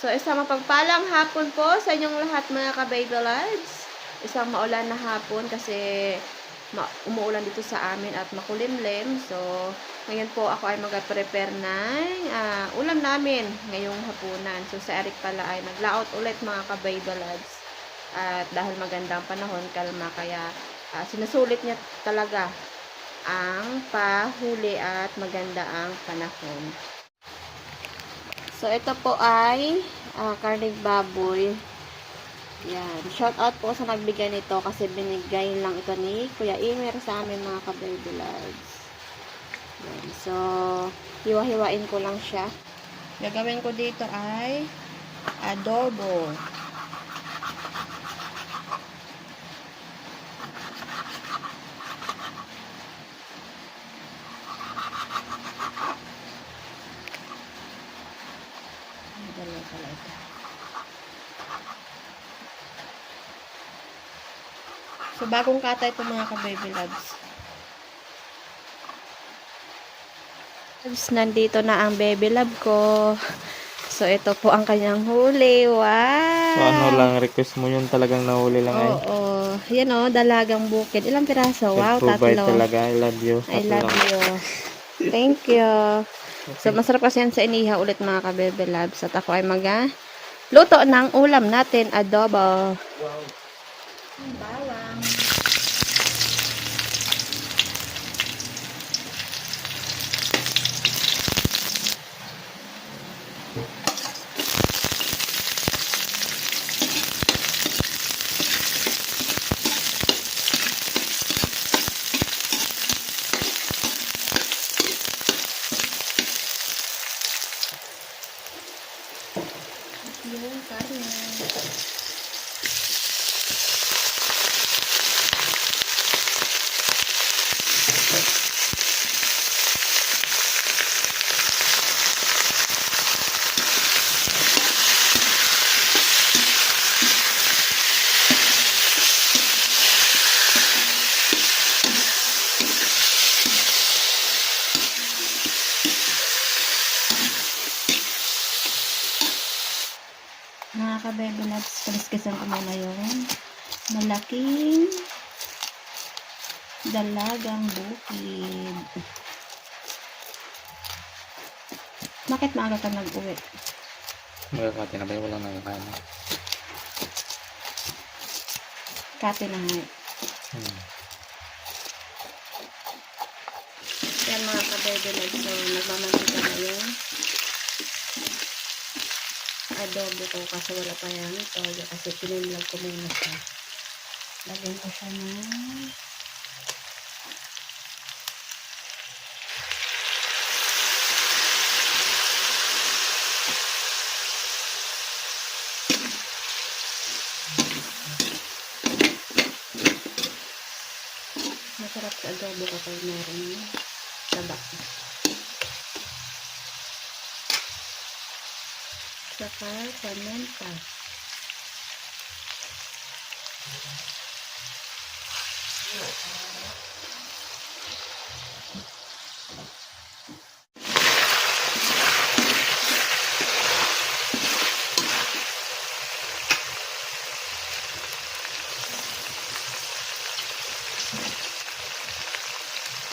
So, isang mapagpalang hapon po sa inyong lahat mga ka-baby loves. Isang maulan na hapon kasi umuulan dito sa amin at makulimlim. So, ngayon po ako ay mag-prepare ng ulam namin ngayong hapunan. So, sa Eric pala ay naglaot ulit mga ka-baby loves. At dahil magandang panahon, kalma, kaya sinusulit niya talaga ang pahuli at maganda ang panahon. So, ito po ay karnig baboy. Yan. Shout out po sa nagbigay nito kasi binigay lang ito ni Kuya Imer sa amin mga ka-baby loves. Yan. So, hiwa-hiwain ko lang siya. Gagawin ko dito ay adobo. Dalawa pala ito. So, bagong katay ito mga ka-baby loves. Nandito na ang baby love ko. So, ito po ang kanyang huli. Wow! So, ano lang, request mo yun talagang nahuli lang ay. Oo. Yan o, dalagang bukid. Ilang piraso? Wow, Nag-provide tatlo. talaga. I love you. I love you. Thank you. So, masarap kasi yan sa inihaw ulit mga ka-baby loves. At ako ay luto ng ulam natin, adobo. Wow. Bawang. Yung karne. Mga ka-baby loves, kaliskisan ko muna yung malaking dalagang bukid. Bakit maaga ka nag-uwi? Magkakati na ba yung walang nakakain? Kati na nga. Yan mga ka-baby loves, so nagmamantika na yung adobo ko kasi wala pa yan ito kasi pinimlag ko muna siya. Lagyan ko siya ng masarap sa adobo kapag meron taba. Saka paminta.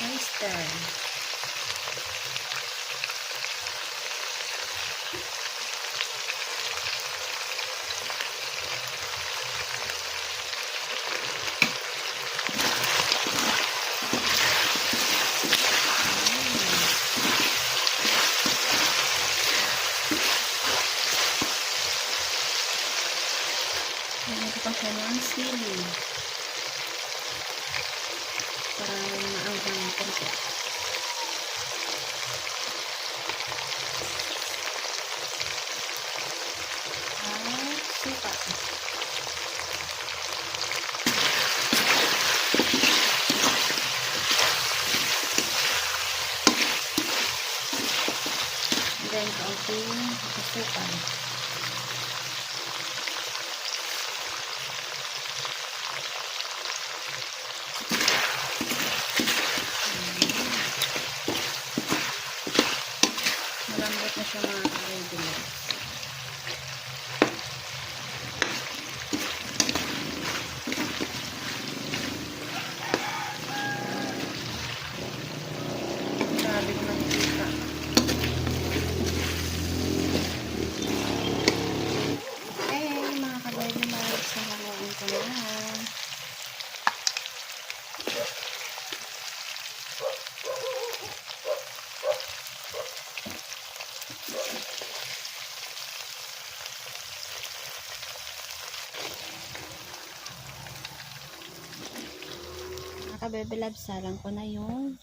Oyster. Lagyan ko pa siya ng sili. Para maanghang na konti. At suka. Then, kaunting asukal. Mga kabebe loves, salang ko na yung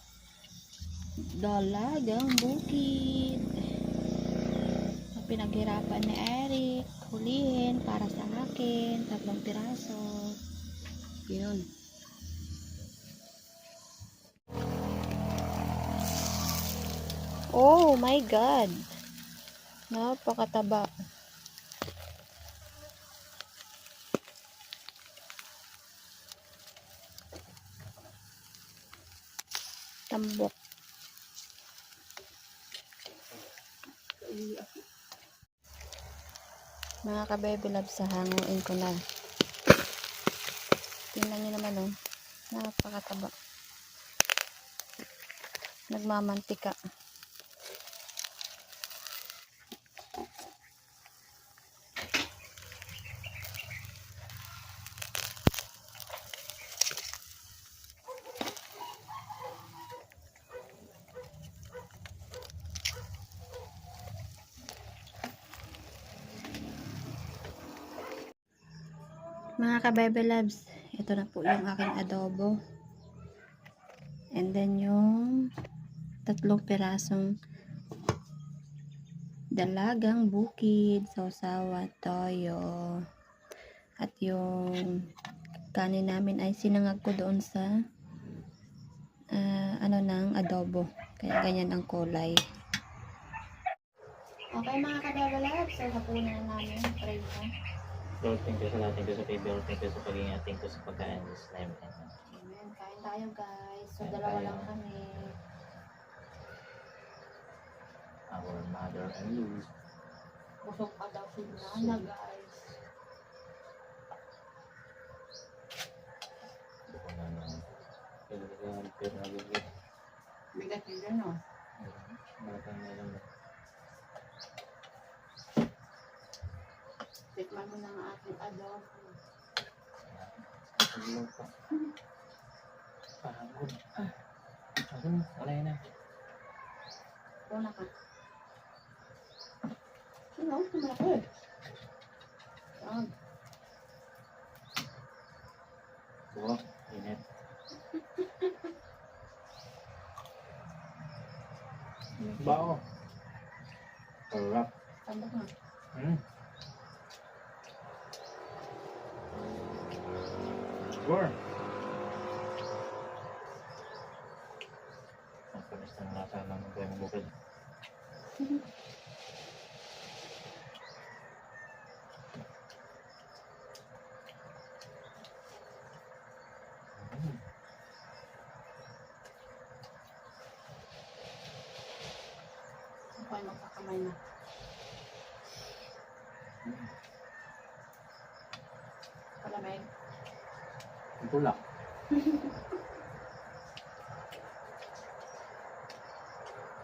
dalagang bukid na pinaghirapan ni Eric hulihin para sa akin, 3 piraso. Yun. Oh my God, napakataba. Tambok. Mga kabebe loves, hanguin ko na. Tingnan nyo naman oh, napakataba. Nagmamantika. Mga kabebe loves, ito na po yung aking adobo. And then yung 3 pirasong dalagang bukid, sausawa, toyo. At yung kanin namin ay sinangag ko doon sa ng adobo. Kaya ganyan ang kulay. Okay mga kabebe loves, so hapunan na namin. Pray na. Lord, thank you sa lahat. Thank you sa favor. Thank you sa pag-ingat. Thank you sa pagkain. Amen. Kain tayo guys. So Kain dalawa tayo. lang kami. Our mother and you. Busog pa daw si Nana guys. Hindi ko na naman. Kailangan pero nagigit. Bigat yun dyan no? Malatang meron na. Tikman mo na ang ating adobo. Paglaw pa. Pagod. Ano? Wala yun na. Ito na ka. Ano? Malaki. Yan. Buwak. Init. Bao. Sarap. Tambak na. Sure. Ang panis ng lasa ng gawing bukid. Ako ay magkakamay na. Palamig. Ang tulak.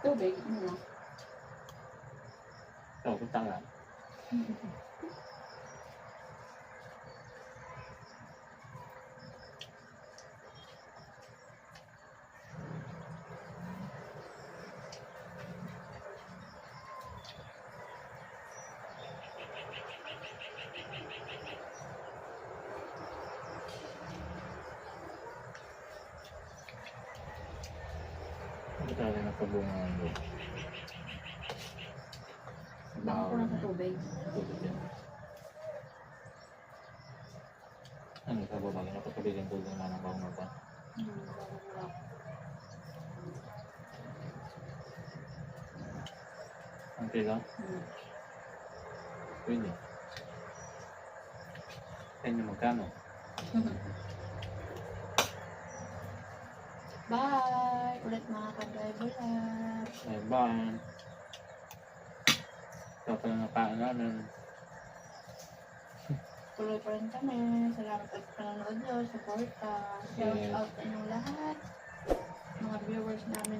Tubig. Ano lang. Ito, punta nga. Hindi talaga napabungan doon. Baka ko lang sa tubig. Tubig yan. Ano sa babagay na pagkabigan tulad ng manang bawang ba? Wala. Ang kila? Pwede. Kanya magkano? Bye! Ulit mga kabebe loves. Ay, bye. Ito pala nakaan namin. Tuloy pa rin kami. Salamat at panonood nyo. Support ka. Shout Yes. out sa inyong lahat. Mga viewers namin